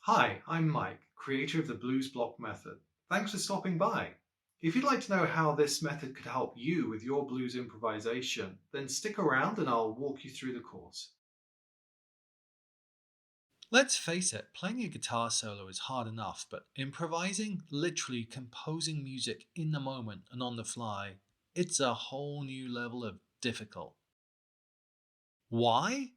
Hi, I'm Mike, creator of the BluesBlock method. Thanks for stopping by. If you'd like to know how this method could help you with your blues improvisation, then stick around and I'll walk you through the course. Let's face it, playing a guitar solo is hard enough, but improvising, literally composing music in the moment and on the fly, it's a whole new level of difficult. Why?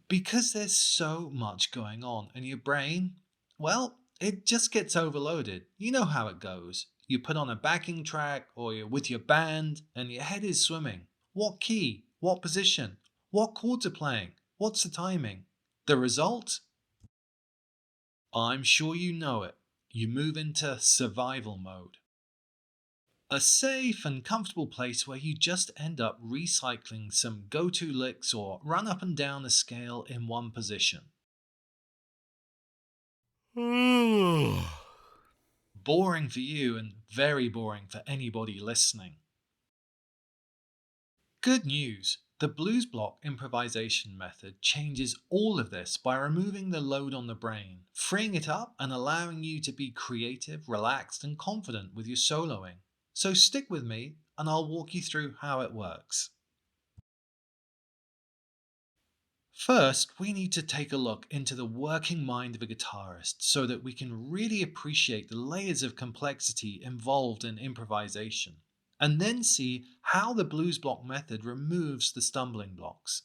Because there's so much going on, and your brain, well, it just gets overloaded. You know how it goes. You put on a backing track or you're with your band, and your head is swimming. What key? What position? What chords are playing? What's the timing? The result? I'm sure you know it. You move into survival mode. A safe and comfortable place where you just end up recycling some go to licks or run up and down a scale in one position. Boring for you and very boring for anybody listening. Good news! The BluesBlock improvisation method changes all of this by removing the load on the brain, freeing it up and allowing you to be creative, relaxed, and confident with your soloing. So stick with me and I'll walk you through how it works. First, we need to take a look into the working mind of a guitarist so that we can really appreciate the layers of complexity involved in improvisation, and then see how the blues block method removes the stumbling blocks.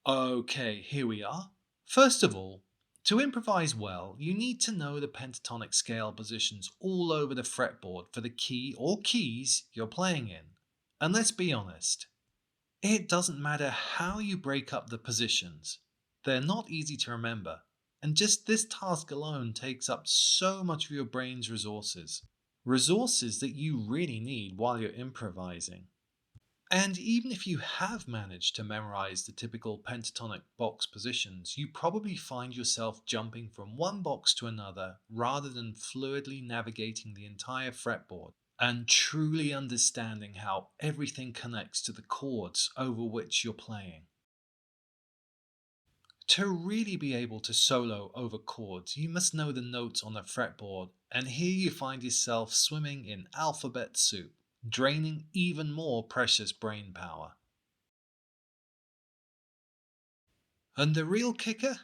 Okay, here we are. First of all, to improvise well, you need to know the pentatonic scale positions all over the fretboard for the key or keys you're playing in. And let's be honest, it doesn't matter how you break up the positions, they're not easy to remember, and just this task alone takes up so much of your brain's resources. Resources that you really need while you're improvising. And even if you have managed to memorize the typical pentatonic box positions, you probably find yourself jumping from one box to another rather than fluidly navigating the entire fretboard and truly understanding how everything connects to the chords over which you're playing. To really be able to solo over chords, you must know the notes on the fretboard, and here you find yourself swimming in alphabet soup, draining even more precious brain power. And the real kicker?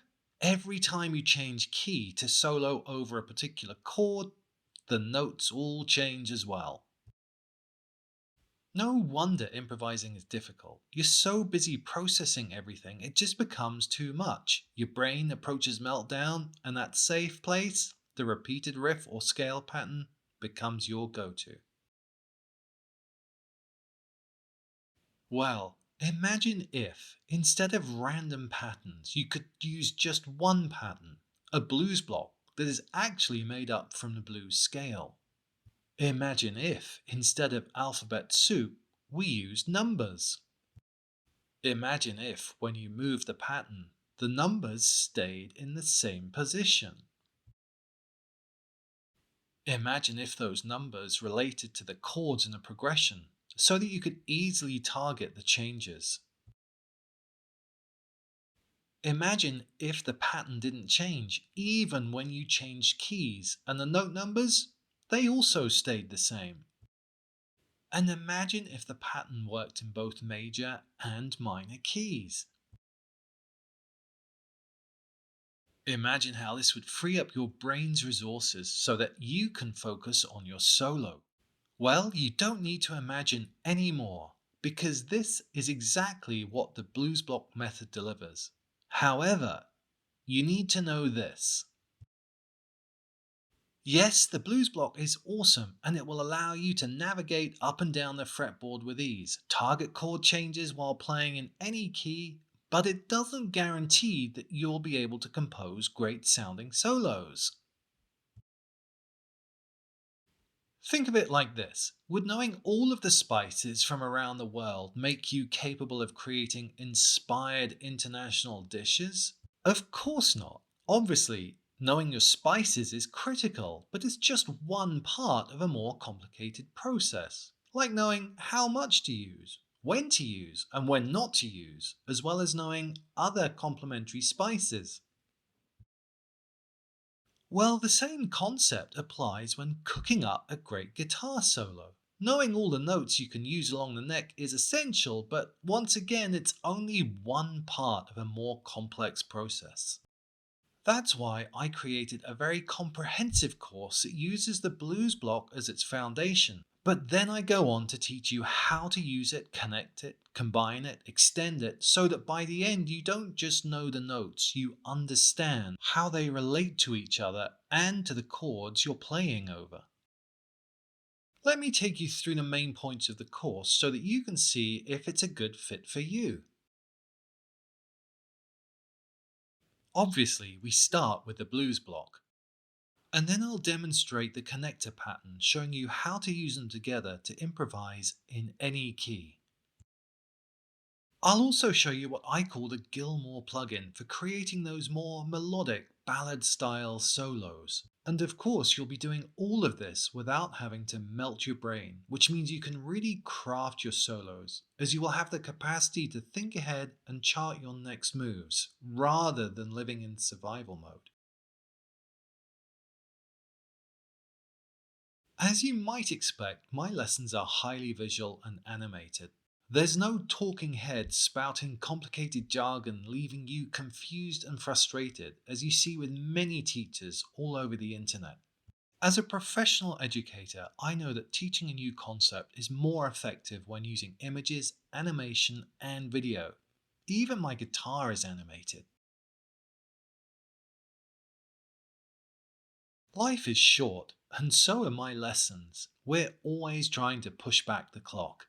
Every time you change key to solo over a particular chord, the notes all change as well. No wonder improvising is difficult. You're so busy processing everything, it just becomes too much. Your brain approaches meltdown, and that safe place, the repeated riff or scale pattern, becomes your go to. Well, imagine if, instead of random patterns, you could use just one pattern, a blues block that is actually made up from the blues scale. Imagine if, instead of alphabet soup, we used numbers. Imagine if, when you move the pattern, the numbers stayed in the same position. Imagine if those numbers related to the chords in the progression, so that you could easily target the changes. Imagine if the pattern didn't change even when you changed keys, and the note numbers, they also stayed the same. And imagine if the pattern worked in both major and minor keys. Imagine how this would free up your brain's resources so that you can focus on your solo. Well, you don't need to imagine anymore because this is exactly what the BluesBlock method delivers. However, you need to know this. Yes, the blues block is awesome and it will allow you to navigate up and down the fretboard with ease, target chord changes while playing in any key, but it doesn't guarantee that you'll be able to compose great sounding solos. Think of it like this. Would knowing all of the spices from around the world make you capable of creating inspired international dishes? Of course not. Obviously, knowing your spices is critical, but it's just one part of a more complicated process, like knowing how much to use, when to use and when not to use, as well as knowing other complementary spices. Well, the same concept applies when cooking up a great guitar solo. Knowing all the notes you can use along the neck is essential, but once again, it's only one part of a more complex process. That's why I created a very comprehensive course that uses the BluesBlock as its foundation. But then I go on to teach you how to use it, connect it, combine it, extend it, so that by the end you don't just know the notes, you understand how they relate to each other and to the chords you're playing over. Let me take you through the main points of the course so that you can see if it's a good fit for you. Obviously, we start with the blues block. And then I'll demonstrate the connector pattern, showing you how to use them together to improvise in any key. I'll also show you what I call the Gilmore plugin for creating those more melodic ballad-style solos. And of course, you'll be doing all of this without having to melt your brain, which means you can really craft your solos, as you will have the capacity to think ahead and chart your next moves, rather than living in survival mode. As you might expect, my lessons are highly visual and animated. There's no talking head spouting complicated jargon leaving you confused and frustrated, as you see with many teachers all over the internet. As a professional educator, I know that teaching a new concept is more effective when using images, animation, and video. Even my guitar is animated. Life is short, and so are my lessons. We're always trying to push back the clock.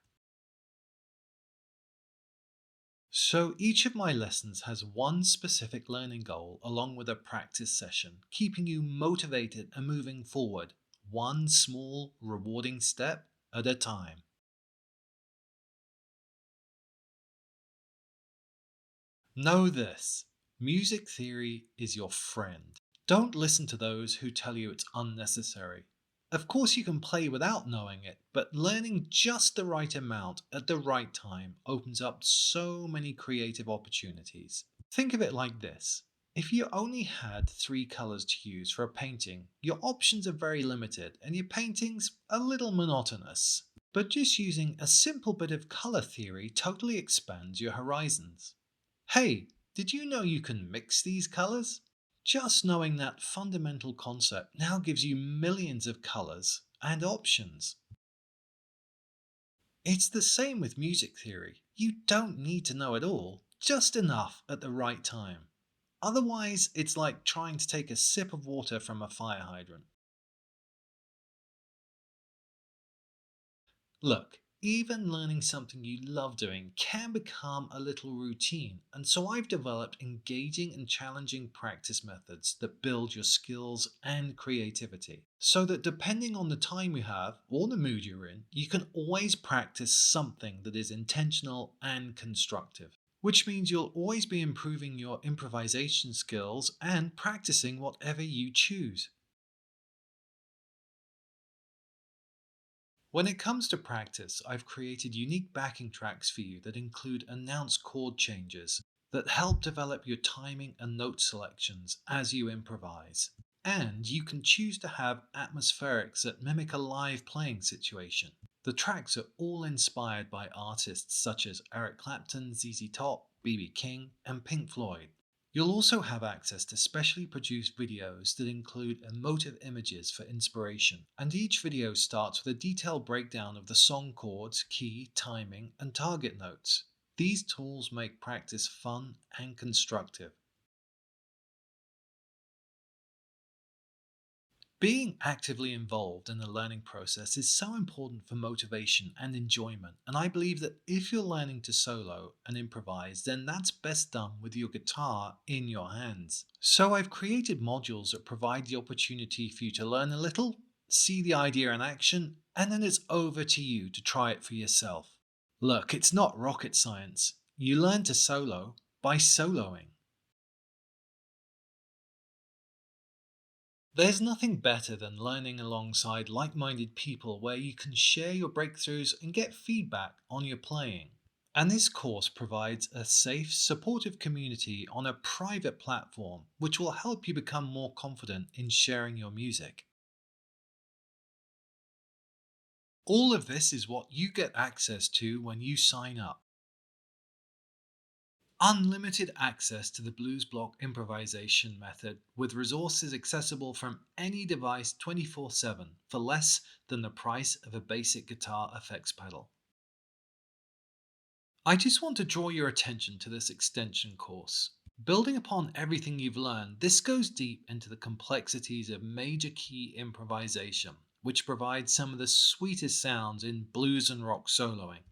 So each of my lessons has one specific learning goal along with a practice session, keeping you motivated and moving forward, one small, rewarding step at a time. Know this: music theory is your friend. Don't listen to those who tell you it's unnecessary. Of course, you can play without knowing it, but learning just the right amount at the right time opens up so many creative opportunities. Think of it like this: if you only had three colors to use for a painting, your options are very limited and your painting's a little monotonous. But just using a simple bit of color theory totally expands your horizons. Hey, did you know you can mix these colors? Just knowing that fundamental concept now gives you millions of colors and options. It's the same with music theory. You don't need to know it all, just enough at the right time. Otherwise, it's like trying to take a sip of water from a fire hydrant. Look, even learning something you love doing can become a little routine, and so I've developed engaging and challenging practice methods that build your skills and creativity. So that depending on the time you have or the mood you're in, you can always practice something that is intentional and constructive. Which means you'll always be improving your improvisation skills and practicing whatever you choose. When it comes to practice, I've created unique backing tracks for you that include announced chord changes that help develop your timing and note selections as you improvise. And you can choose to have atmospherics that mimic a live playing situation. The tracks are all inspired by artists such as Eric Clapton, ZZ Top, B.B. King, and Pink Floyd. You'll also have access to specially produced videos that include emotive images for inspiration, and each video starts with a detailed breakdown of the song chords, key, timing, and target notes. These tools make practice fun and constructive. Being actively involved in the learning process is so important for motivation and enjoyment, and I believe that if you're learning to solo and improvise, then that's best done with your guitar in your hands. So I've created modules that provide the opportunity for you to learn a little, see the idea in action, and then it's over to you to try it for yourself. Look, it's not rocket science. You learn to solo by soloing. There's nothing better than learning alongside like minded people where you can share your breakthroughs and get feedback on your playing. And this course provides a safe, supportive community on a private platform which will help you become more confident in sharing your music. All of this is what you get access to when you sign up. Unlimited access to the BluesBlock improvisation method with resources accessible from any device 24/7 for less than the price of a basic guitar effects pedal. I just want to draw your attention to this extension course. Building upon everything you've learned, this goes deep into the complexities of major key improvisation, which provides some of the sweetest sounds in blues and rock soloing.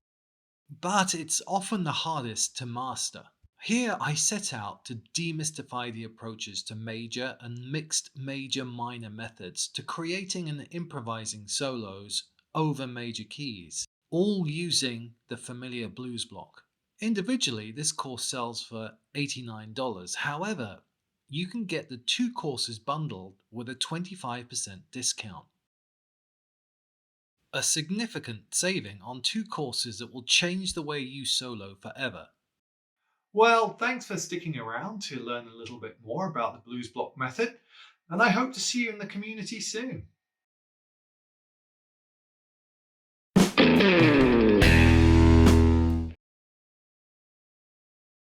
But it's often the hardest to master. Here I set out to demystify the approaches to major and mixed major minor methods to creating and improvising solos over major keys, all using the familiar BluesBlock. Individually, this course sells for $89. However, you can get the two courses bundled with a 25% discount. A significant saving on two courses that will change the way you solo forever. Well, thanks for sticking around to learn a little bit more about the Blues Block method, and I hope to see you in the community soon.